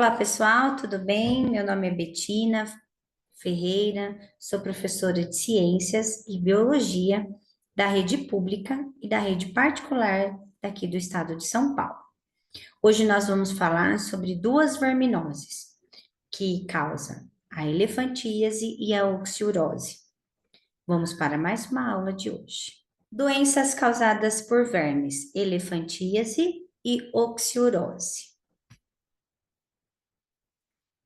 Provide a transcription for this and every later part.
Olá, pessoal, tudo bem? Meu nome é Betina Ferreira, sou professora de Ciências e Biologia da rede pública e da rede particular daqui do estado de São Paulo. Hoje nós vamos falar sobre duas verminoses que causam a elefantíase e a oxiurose. Vamos para mais uma aula de hoje. Doenças causadas por vermes, elefantíase e oxiurose.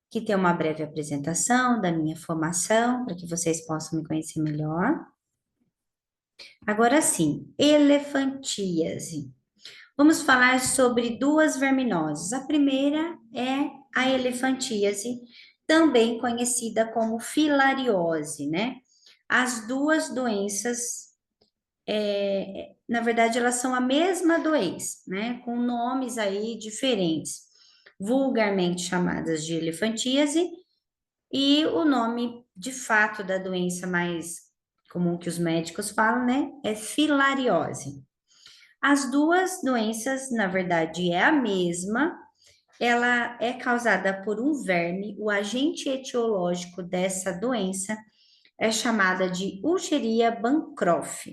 Aqui tem uma breve apresentação da minha formação, para que vocês possam me conhecer melhor. Agora sim, elefantíase. Vamos falar sobre duas verminoses. A primeira é a elefantíase, também conhecida como filariose, né? As duas doenças, na verdade, elas são a mesma doença, né? Com nomes aí diferentes, vulgarmente chamadas de elefantíase. E o nome de fato da doença mais comum que os médicos falam, né, é filariose. As duas doenças, na verdade, é a mesma. Ela é causada por um verme. O agente etiológico dessa doença é chamada de Escherichia bancroft.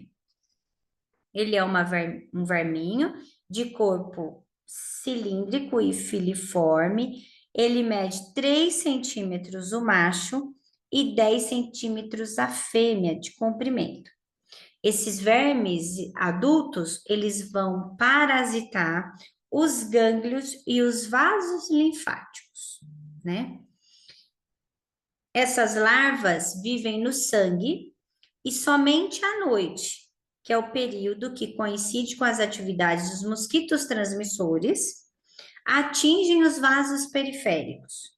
Ele é um verminho de corpo cilíndrico e filiforme. Ele mede 3 centímetros o macho e 10 centímetros a fêmea de comprimento. Esses vermes adultos, eles vão parasitar os gânglios e os vasos linfáticos, né? Essas larvas vivem no sangue e somente à noite, que é o período que coincide com as atividades dos mosquitos transmissores, atingem os vasos periféricos.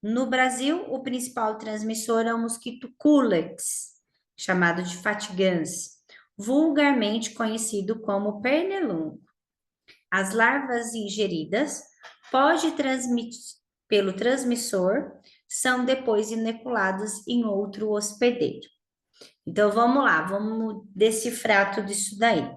No Brasil, o principal transmissor é o mosquito Culex, chamado de fatigans, vulgarmente conhecido como pernilongo. As larvas ingeridas pode transmitir pelo transmissor, são depois inoculadas em outro hospedeiro. Então vamos lá, vamos decifrar tudo isso daí.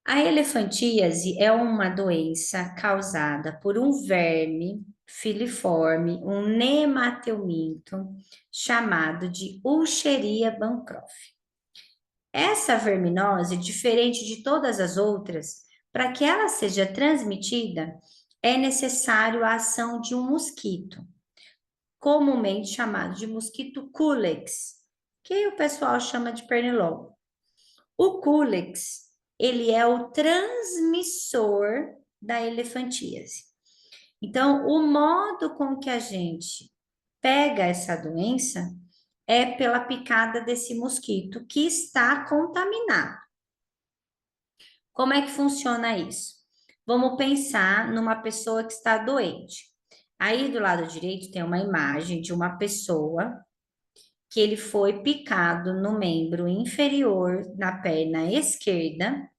A elefantíase é uma doença causada por um verme filiforme, um nemateuminto, chamado de Escherichia bancroft. Essa verminose, diferente de todas as outras, para que ela seja transmitida, é necessário a ação de um mosquito, comumente chamado de mosquito Culex, que o pessoal chama de pernilongo. O Culex, ele é o transmissor da elefantíase. Então, o modo com que a gente pega essa doença é pela picada desse mosquito que está contaminado. Como é que funciona isso? Vamos pensar numa pessoa que está doente. Aí do lado direito tem uma imagem de uma pessoa que ele foi picado no membro inferior, na perna esquerda,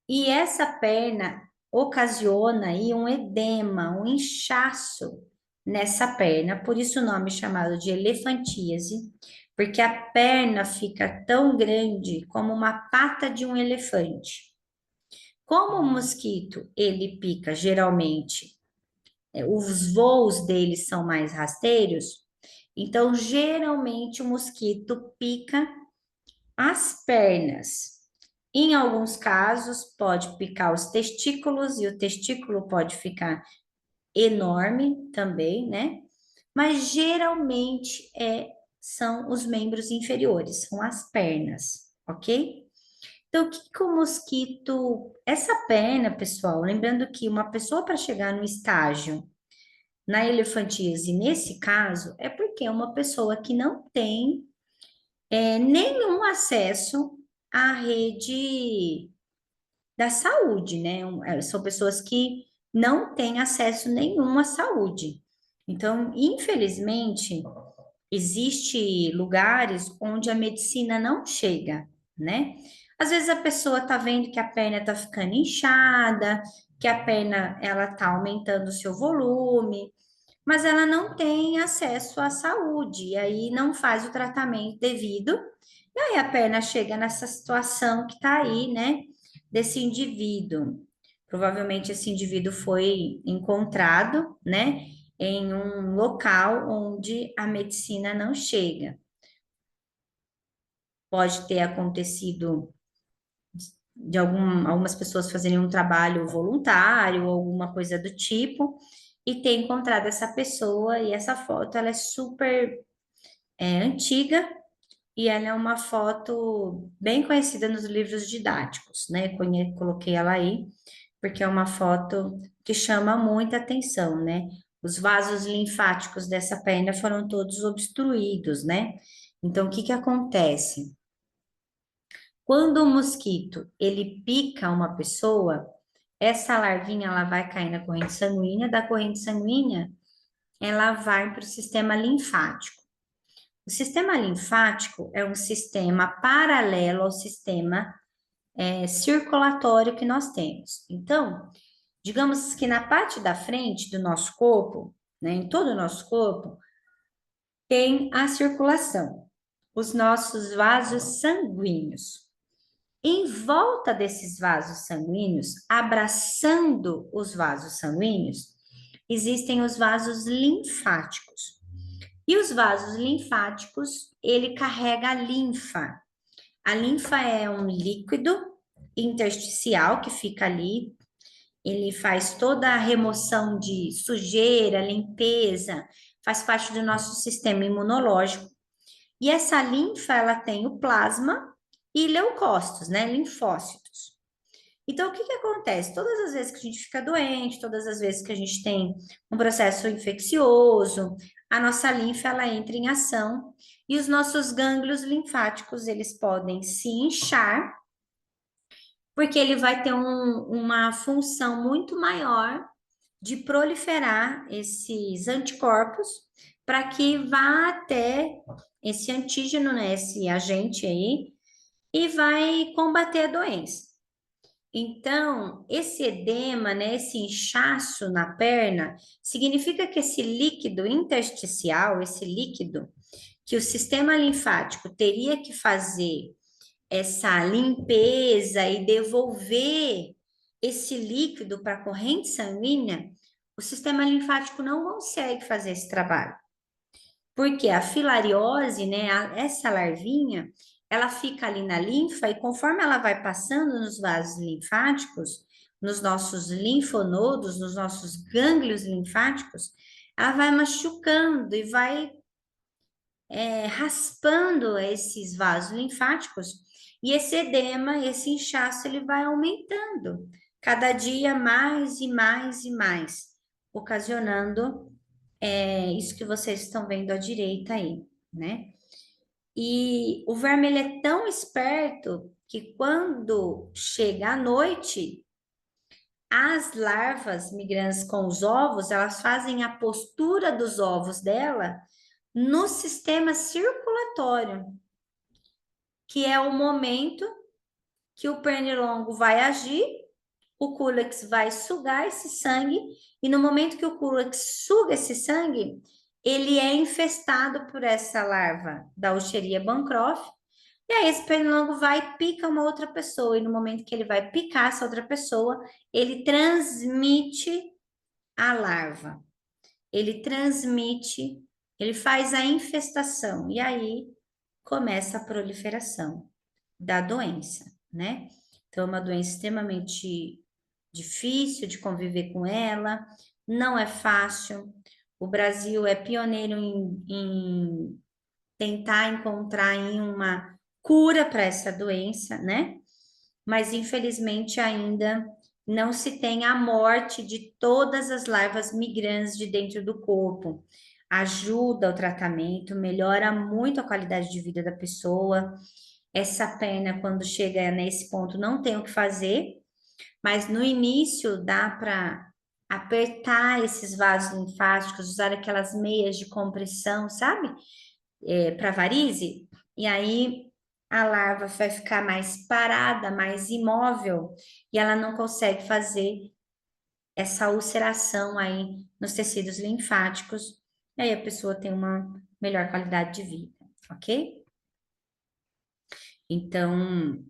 e essa perna ocasiona aí um edema, um inchaço nessa perna, por isso o nome é chamado de elefantíase, porque a perna fica tão grande como uma pata de um elefante. Como o mosquito, ele pica geralmente, os voos deles são mais rasteiros, então geralmente o mosquito pica as pernas. Em alguns casos, pode picar os testículos e o testículo pode ficar enorme também, né? Mas geralmente são os membros inferiores, são as pernas, ok? Então, o que que o mosquito. Essa perna, pessoal, lembrando que uma pessoa para chegar no estágio na elefantíase, nesse caso, é porque é uma pessoa que não tem nenhum acesso à rede da saúde, né? São pessoas que não têm acesso nenhum à saúde. Então, infelizmente, existe lugares onde a medicina não chega, né? Às vezes a pessoa tá vendo que a perna tá ficando inchada, que a perna ela tá aumentando o seu volume, mas ela não tem acesso à saúde, e aí não faz o tratamento devido, e aí a perna chega nessa situação que tá aí, né, desse indivíduo. Provavelmente esse indivíduo foi encontrado, né, em um local onde a medicina não chega. Pode ter acontecido de algumas pessoas fazerem um trabalho voluntário ou alguma coisa do tipo, e ter encontrado essa pessoa, e essa foto ela é super antiga, e ela é uma foto bem conhecida nos livros didáticos, né? Coloquei ela aí, porque é uma foto que chama muita atenção, né? Os vasos linfáticos dessa perna foram todos obstruídos, né? Então, o que que acontece? Quando o mosquito, ele pica uma pessoa, essa larvinha, ela vai cair na corrente sanguínea, da corrente sanguínea, ela vai para o sistema linfático. O sistema linfático é um sistema paralelo ao sistema circulatório que nós temos. Então, digamos que na parte da frente do nosso corpo, né, em todo o nosso corpo, tem a circulação, os nossos vasos sanguíneos. Em volta desses vasos sanguíneos, abraçando os vasos sanguíneos, existem os vasos linfáticos. E os vasos linfáticos, ele carrega a linfa. A linfa é um líquido intersticial que fica ali, ele faz toda a remoção de sujeira, limpeza, faz parte do nosso sistema imunológico. E essa linfa, ela tem o plasma e leucócitos, né? Linfócitos. Então, o que que acontece? Todas as vezes que a gente fica doente, todas as vezes que a gente tem um processo infeccioso, a nossa linfa, ela entra em ação e os nossos gânglios linfáticos, eles podem se inchar, porque ele vai ter uma função muito maior de proliferar esses anticorpos para que vá até esse antígeno, né, esse agente aí, e vai combater a doença. Então, esse edema, né, esse inchaço na perna, significa que esse líquido intersticial, esse líquido que o sistema linfático teria que fazer essa limpeza e devolver esse líquido para a corrente sanguínea, o sistema linfático não consegue fazer esse trabalho. Porque a filariose, né, essa larvinha, ela fica ali na linfa e conforme ela vai passando nos vasos linfáticos, nos nossos linfonodos, nos nossos gânglios linfáticos, ela vai machucando e vai raspando esses vasos linfáticos e esse edema, esse inchaço, ele vai aumentando cada dia mais e mais e mais, ocasionando isso que vocês estão vendo à direita aí, né? E o vermelho é tão esperto que quando chega à noite, as larvas migrantes com os ovos, elas fazem a postura dos ovos dela no sistema circulatório, que é o momento que o pernilongo vai agir, o Culex vai sugar esse sangue, e no momento que o Culex suga esse sangue, ele é infestado por essa larva da Escherichia bancroft, e aí esse pernilongo vai e pica uma outra pessoa, e no momento que ele vai picar essa outra pessoa, ele transmite a larva. Ele transmite, ele faz a infestação, e aí começa a proliferação da doença, né? Então, é uma doença extremamente difícil de conviver com ela, não é fácil. O Brasil é pioneiro em tentar encontrar aí uma cura para essa doença, né? Mas infelizmente ainda não se tem a morte de todas as larvas migrantes de dentro do corpo. Ajuda o tratamento, melhora muito a qualidade de vida da pessoa. Essa perna, quando chega nesse ponto, não tem o que fazer, mas no início dá para apertar esses vasos linfáticos, usar aquelas meias de compressão, sabe? Para varize, e aí a larva vai ficar mais parada, mais imóvel, e ela não consegue fazer essa ulceração aí nos tecidos linfáticos, e aí a pessoa tem uma melhor qualidade de vida, ok? Então,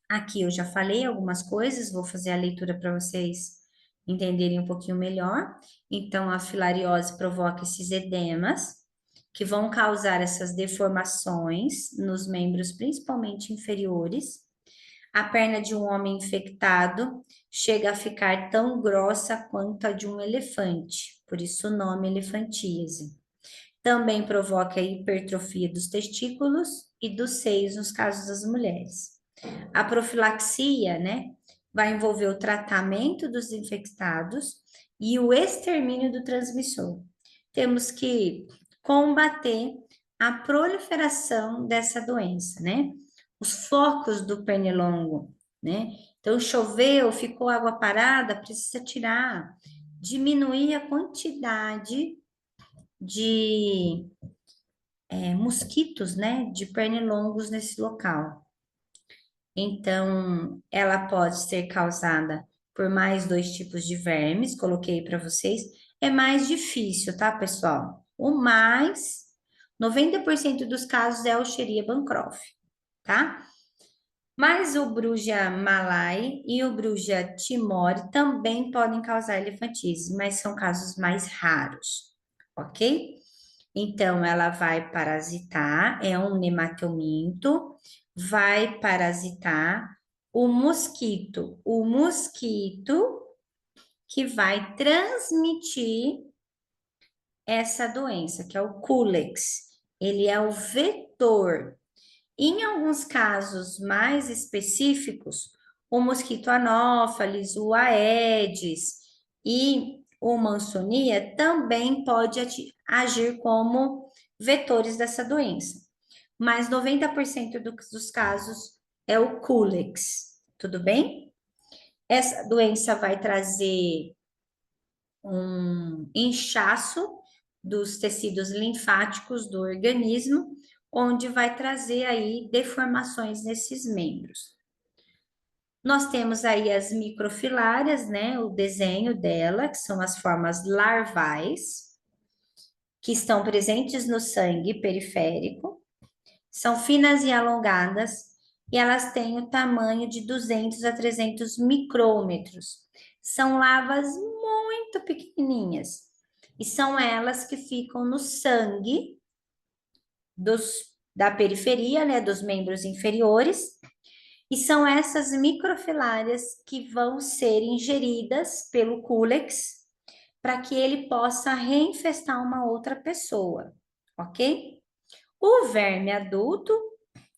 Aqui eu já falei algumas coisas, vou fazer a leitura para vocês entenderem um pouquinho melhor. Então, a filariose provoca esses edemas, que vão causar essas deformações nos membros, principalmente inferiores. A perna de um homem infectado chega a ficar tão grossa quanto a de um elefante, por isso o nome elefantíase. Também provoca a hipertrofia dos testículos e dos seios nos casos das mulheres. A profilaxia, né, vai envolver o tratamento dos infectados e o extermínio do transmissor. Temos que combater a proliferação dessa doença, né? Os focos do pernilongo, né? Então, choveu, ficou água parada, precisa tirar, diminuir a quantidade de mosquitos, né? De pernilongos nesse local. Então, ela pode ser causada por mais dois tipos de vermes, coloquei para vocês. É mais difícil, tá, pessoal? O mais, 90% dos casos é o Escherichia bancroft, tá? Mas o Brugia malai e o Brugia timori também podem causar elefantíase, mas são casos mais raros, ok? Então, ela vai parasitar, é um nematominto, vai parasitar o mosquito que vai transmitir essa doença, que é o Culex. Ele é o vetor. Em alguns casos mais específicos, o mosquito anófeles, o Aedes e o Mansonia também pode agir como vetores dessa doença. Mas 90% dos casos é o Culex, tudo bem? Essa doença vai trazer um inchaço dos tecidos linfáticos do organismo, onde vai trazer aí deformações nesses membros. Nós temos aí as microfilárias, né? O desenho dela, que são as formas larvais, que estão presentes no sangue periférico, são finas e alongadas, e elas têm o tamanho de 200 a 300 micrômetros. São larvas muito pequenininhas, e são elas que ficam no sangue da periferia, né, dos membros inferiores, e são essas microfilárias que vão ser ingeridas pelo Culex para que ele possa reinfestar uma outra pessoa, ok? O verme adulto,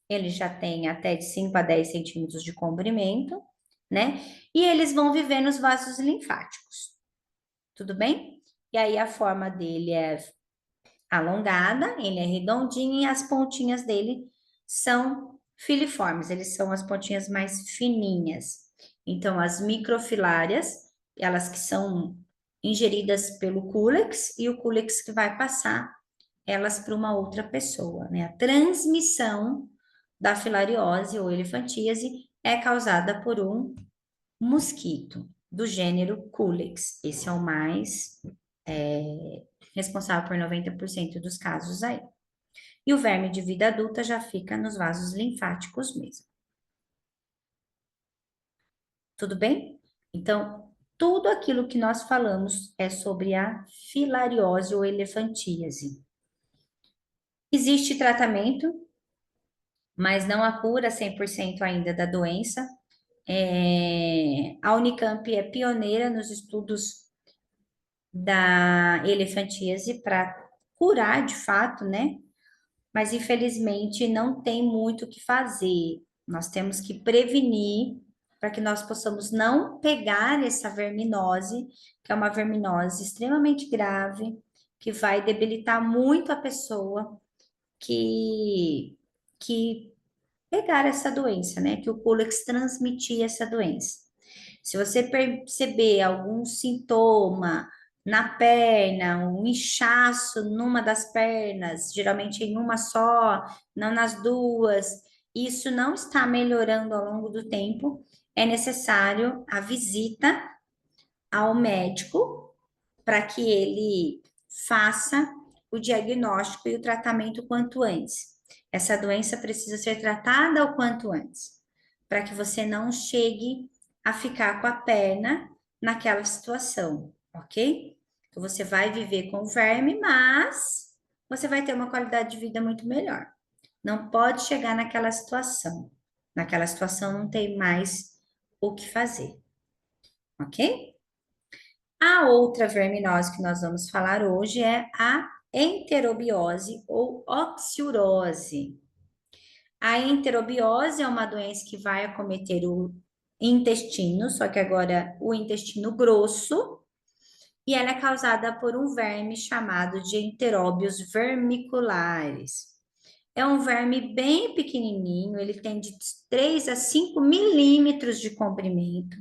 ele já tem até de 5 a 10 centímetros de comprimento, né? E eles vão viver nos vasos linfáticos, tudo bem? E aí a forma dele é alongada, ele é redondinho e as pontinhas dele são filiformes, eles são as pontinhas mais fininhas. Então, as microfilárias, elas que são ingeridas pelo Culex e o Culex que vai passar elas para uma outra pessoa, né? A transmissão da filariose ou elefantíase é causada por um mosquito do gênero Culex. Esse é o mais responsável por 90% dos casos aí. E o verme de vida adulta já fica nos vasos linfáticos mesmo. Tudo bem? Então, tudo aquilo que nós falamos é sobre a filariose ou elefantíase. Existe tratamento, mas não a cura 100% ainda da doença. A Unicamp é pioneira nos estudos da elefantíase para curar de fato, né? Mas infelizmente não tem muito o que fazer. Nós temos que prevenir para que nós possamos não pegar essa verminose, que é uma verminose extremamente grave, que vai debilitar muito a pessoa que pegar essa doença, né? Que o Culex transmitia essa doença. Se você perceber algum sintoma na perna, um inchaço numa das pernas, geralmente em uma só, não nas duas, isso não está melhorando ao longo do tempo, é necessário a visita ao médico para que ele faça o diagnóstico e o tratamento quanto antes. Essa doença precisa ser tratada o quanto antes. para que você não chegue a ficar com a perna naquela situação, ok? Então, você vai viver com o verme, mas você vai ter uma qualidade de vida muito melhor. Não pode chegar naquela situação. Naquela situação não tem mais o que fazer, ok? A outra verminose que nós vamos falar hoje é a enterobiose ou oxiurose. A enterobiose é uma doença que vai acometer o intestino, só que agora o intestino grosso, e ela é causada por um verme chamado de enteróbios vermiculares. É um verme bem pequenininho, ele tem de 3 a 5 milímetros de comprimento.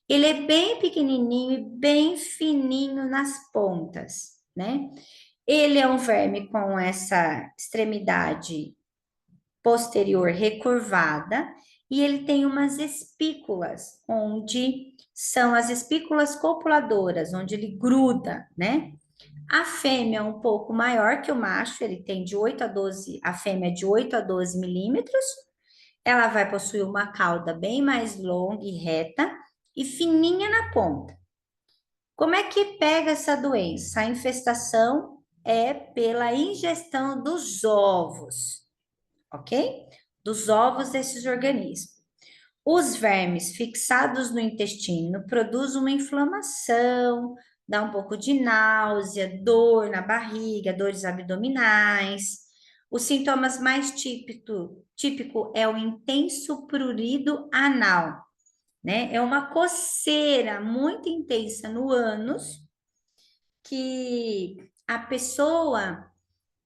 Ele é bem pequenininho e bem fininho nas pontas, né? Ele é um verme com essa extremidade posterior recurvada e ele tem umas espículas, onde são as espículas copuladoras, onde ele gruda, né? A fêmea é um pouco maior que o macho, ele tem de 8 a 12, a fêmea é de 8 a 12 milímetros. Ela vai possuir uma cauda bem mais longa e reta e fininha na ponta. Como é que pega essa doença? A infestação é pela ingestão dos ovos, ok? Dos ovos desses organismos. Os vermes fixados no intestino produzem uma inflamação, dá um pouco de náusea, dor na barriga, dores abdominais. Os sintomas mais típico é o intenso prurido anal, né? É uma coceira muito intensa no ânus que a pessoa,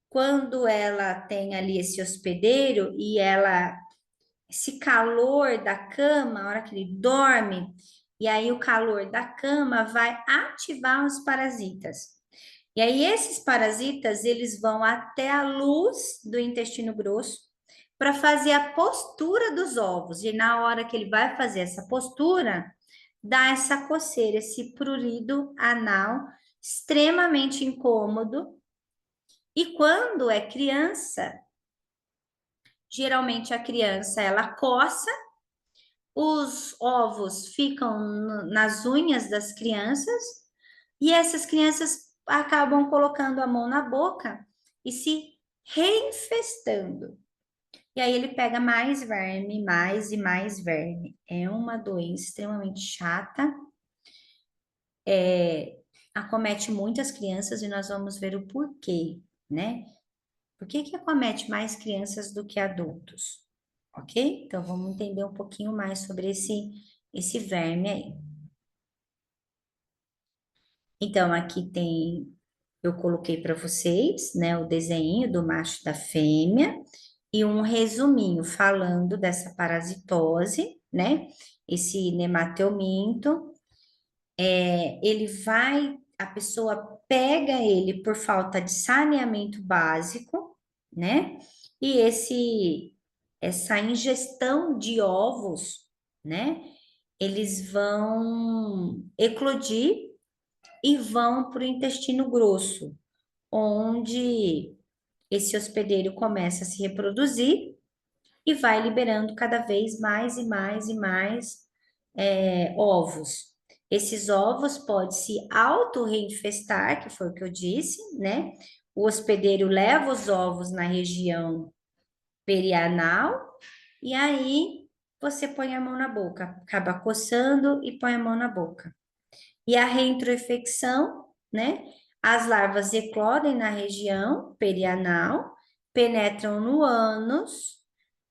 quando ela tem ali esse hospedeiro e ela esse calor da cama, a hora que ele dorme, e aí o calor da cama vai ativar os parasitas. E aí esses parasitas, eles vão até a luz do intestino grosso para fazer a postura dos ovos. E na hora que ele vai fazer essa postura, dá essa coceira, esse prurido anal extremamente incômodo. E quando é criança, geralmente a criança ela coça, os ovos ficam nas unhas das crianças e essas crianças acabam colocando a mão na boca e se reinfestando. E aí ele pega mais verme, mais e mais verme. É uma doença extremamente chata, acomete muitas crianças e nós vamos ver o porquê, né? Por que que acomete mais crianças do que adultos? Ok? Então vamos entender um pouquinho mais sobre esse verme aí. Então aqui tem, eu coloquei para vocês, né, o desenho do macho e da fêmea e um resuminho falando dessa parasitose, né? Esse nemateuminto, ele vai, a pessoa pega ele por falta de saneamento básico, né? E essa ingestão de ovos, né? Eles vão eclodir e vão para o intestino grosso, onde esse hospedeiro começa a se reproduzir e vai liberando cada vez mais e mais e mais ovos. Esses ovos podem se auto-reinfestar, que foi o que eu disse, né? O hospedeiro leva os ovos na região perianal e aí você põe a mão na boca, acaba coçando e põe a mão na boca. E a reintroinfecção, né? As larvas eclodem na região perianal, penetram no ânus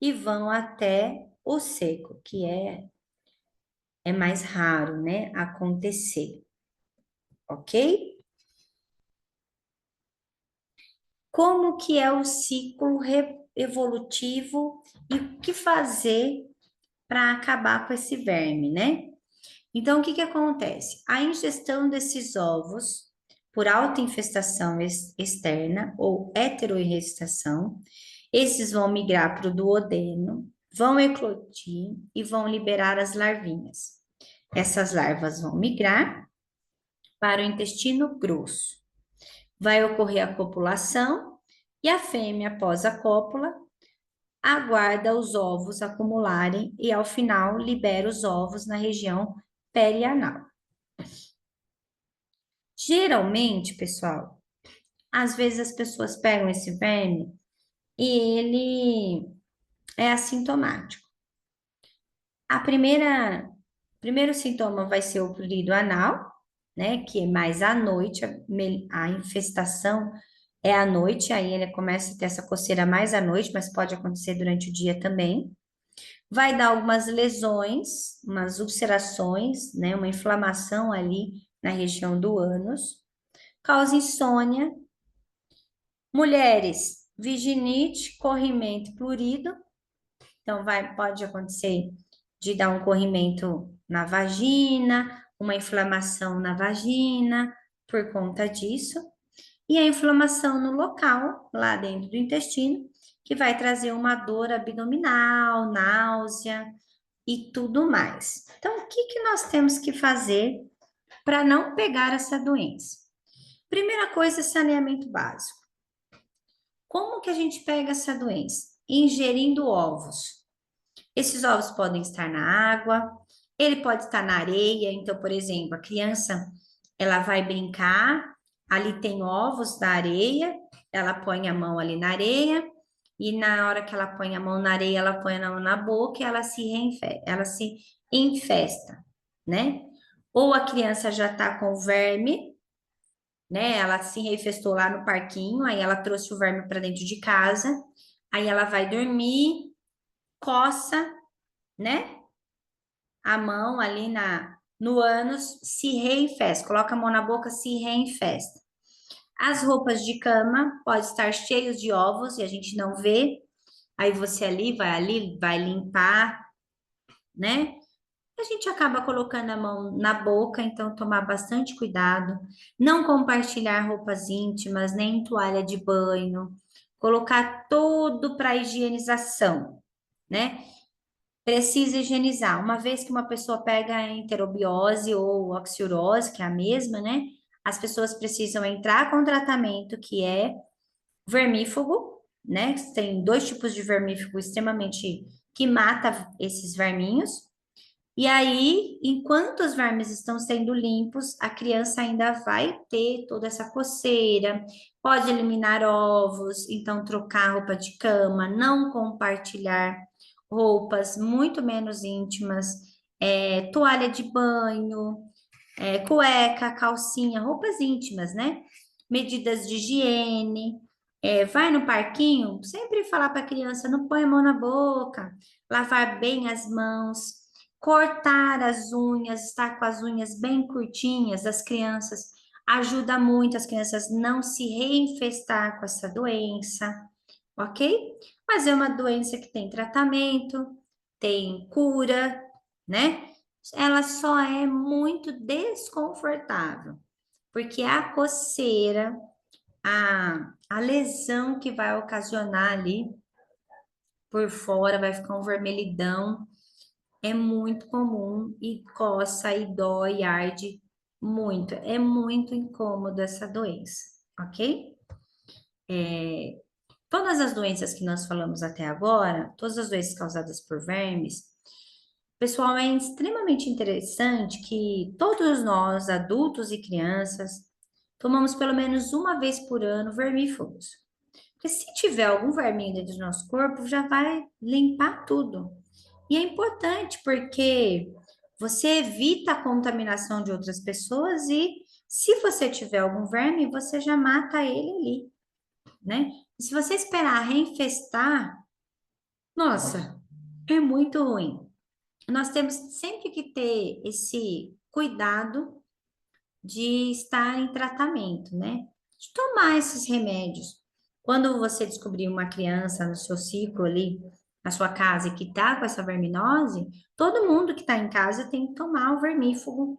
e vão até o seco, que é mais raro, né, acontecer, ok? Como que é o ciclo evolutivo e o que fazer para acabar com esse verme, né? Então, o que que acontece? A ingestão desses ovos por autoinfestação externa ou heteroingestação, esses vão migrar para o duodeno, vão eclodir e vão liberar as larvinhas. Essas larvas vão migrar para o intestino grosso. Vai ocorrer a copulação e a fêmea, após a cópula, aguarda os ovos acumularem e, ao final, libera os ovos na região perianal. Geralmente, pessoal, às vezes as pessoas pegam esse verme e ele é assintomático. Primeiro sintoma vai ser o prurido anal, né? Que é mais à noite, a infestação é à noite, aí ele começa a ter essa coceira mais à noite, mas pode acontecer durante o dia também. Vai dar algumas lesões, umas ulcerações, né? Uma inflamação ali na região do ânus. Causa insônia. Mulheres, vaginite, corrimento, prurido. Então, pode acontecer de dar um corrimento na vagina, uma inflamação na vagina por conta disso. E a inflamação no local, lá dentro do intestino, que vai trazer uma dor abdominal, náusea e tudo mais. Então, o que que nós temos que fazer para não pegar essa doença? Primeira coisa, saneamento básico. Como que a gente pega essa doença? Ingerindo ovos. Esses ovos podem estar na água, ele pode estar na areia. Então, por exemplo, a criança, ela vai brincar, ali tem ovos da areia, ela põe a mão ali na areia, e na hora que ela põe a mão na areia, ela põe a mão na boca e ela se infesta, né? Ou a criança já está com verme, né? Ela se infestou lá no parquinho, aí ela trouxe o verme para dentro de casa, aí ela vai dormir, coça, né? A mão ali no ânus, se reinfesta. Coloca a mão na boca, se reinfesta. As roupas de cama podem estar cheios de ovos e a gente não vê. Aí você ali, vai limpar, né? A gente acaba colocando a mão na boca, então tomar bastante cuidado. Não compartilhar roupas íntimas, nem toalha de banho. Colocar tudo para higienização, né? Precisa higienizar. Uma vez que uma pessoa pega a enterobiose ou oxiurose, que é a mesma, né? As pessoas precisam entrar com tratamento que é vermífugo, né? Tem dois tipos de vermífugo extremamente que mata esses verminhos. E aí, enquanto os vermes estão sendo limpos, a criança ainda vai ter toda essa coceira, pode eliminar ovos, então trocar roupa de cama, não compartilhar roupas muito menos íntimas, toalha de banho, cueca, calcinha, roupas íntimas, né? Medidas de higiene. Vai no parquinho, sempre falar para a criança, não põe a mão na boca, lavar bem as mãos, cortar as unhas, estar com as unhas bem curtinhas das crianças, ajuda muito as crianças não se reinfestar com essa doença, ok? Mas é uma doença que tem tratamento, tem cura, né? Ela só é muito desconfortável, porque a coceira, a lesão que vai ocasionar ali por fora, vai ficar um vermelhidão, é muito comum e coça e dói, arde muito. É muito incômodo essa doença, ok? Todas as doenças que nós falamos até agora, todas as doenças causadas por vermes, pessoal, é extremamente interessante que todos nós, adultos e crianças, tomamos pelo menos uma vez por ano vermífugos. Porque se tiver algum verminho dentro do nosso corpo, já vai limpar tudo. E é importante porque você evita a contaminação de outras pessoas e se você tiver algum verme, você já mata ele ali, né? E se você esperar reinfestar, nossa, é muito ruim. Nós temos sempre que ter esse cuidado de estar em tratamento, né? De tomar esses remédios. Quando você descobrir uma criança no seu ciclo ali, na sua casa, e que está com essa verminose, todo mundo que está em casa tem que tomar o vermífugo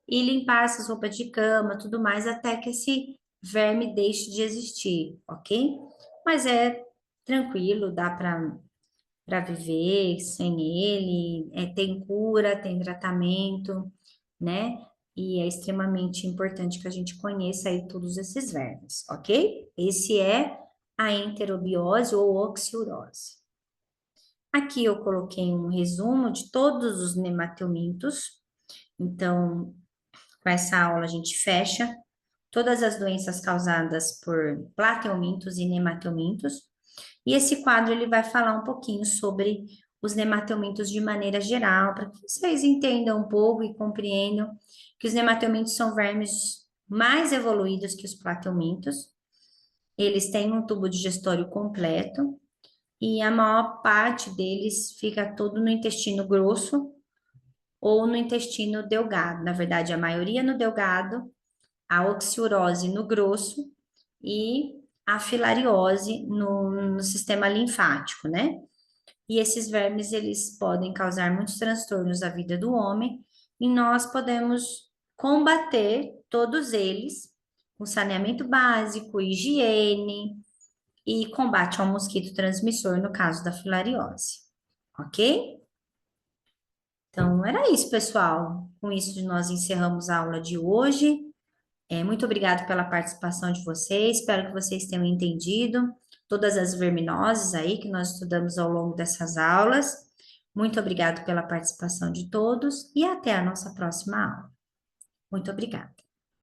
e limpar essas roupas de cama, tudo mais, até que esse verme deixe de existir, ok? Mas é tranquilo, dá para viver sem ele, tem cura, tem tratamento, né? E é extremamente importante que a gente conheça aí todos esses vermes, ok? Esse é a enterobiose ou oxiurose. Aqui eu coloquei um resumo de todos os nematelmintos. Então, com essa aula a gente fecha todas as doenças causadas por plateumintos e nematelmintos. E esse quadro ele vai falar um pouquinho sobre os nematelmintos de maneira geral, para que vocês entendam um pouco e compreendam que os nematelmintos são vermes mais evoluídos que os plateumintos. Eles têm um tubo digestório completo e a maior parte deles fica todo no intestino grosso ou no intestino delgado. Na verdade, a maioria no delgado, a oxiurose no grosso e a filariose no sistema linfático, né? E esses vermes, eles podem causar muitos transtornos à vida do homem e nós podemos combater todos eles com saneamento básico, higiene e combate ao mosquito transmissor no caso da filariose, ok? Então, era isso, pessoal. Com isso, nós encerramos a aula de hoje. Muito obrigado pela participação de vocês. Espero que vocês tenham entendido todas as verminoses aí que nós estudamos ao longo dessas aulas. Muito obrigado pela participação de todos e até a nossa próxima aula. Muito obrigada.